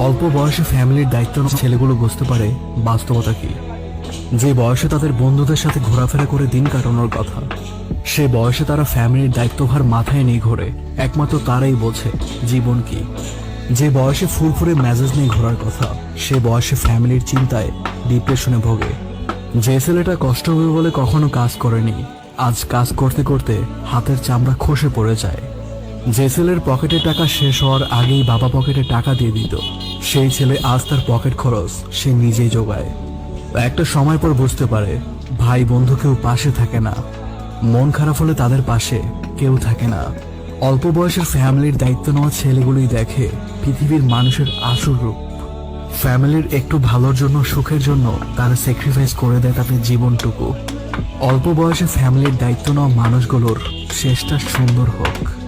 অল্প বয়সে ফ্যামিলির দায়িত্ব নেওয়া ছেলেগুলো বুঝতে পারে বাস্তবতা কি। যে বয়সে তাদের বন্ধুদের সাথে ঘোরাফেরা করে দিন কাটানোর কথা, সে বয়সে তারা ফ্যামিলির দায়িত্বভার মাথায় নিয়ে ঘোরে। একমাত্র তারাই বোঝে জীবন কি। যে বয়সে ফুরফুরে মেজাজ নিয়ে ঘোরার কথা, সে বয়সে ফ্যামিলির চিন্তায় ডিপ্রেশনে ভোগে। যে ছেলেটা কষ্ট হবে বলে কখনো কাজ করেনি, আজ কাজ করতে করতে হাতের চামড়া খসে পড়ে যায়। যে ছেলের পকেটে টাকা শেষ হওয়ার আগেই বাবা পকেটে টাকা দিয়ে দিত, সেই ছেলে আজ তার পকেট খরচ সে নিজেই জোগায়। একটা সময় পর বুঝতে পারে ভাই বন্ধু কেউ পাশে থাকে না, মন খারাপ হলে তাদের পাশে কেউ থাকে না। অল্প বয়সের ফ্যামিলির দায়িত্ব নেওয়া ছেলেগুলোই দেখে পৃথিবীর মানুষের আসল রূপ। ফ্যামিলির একটু ভালোর জন্য, সুখের জন্য তারা স্যাক্রিফাইস করে দেয় তাদের জীবনটুকু। অল্প বয়সে ফ্যামিলির দায়িত্ব নেওয়া মানুষগুলোর শেষটা সুন্দর হোক।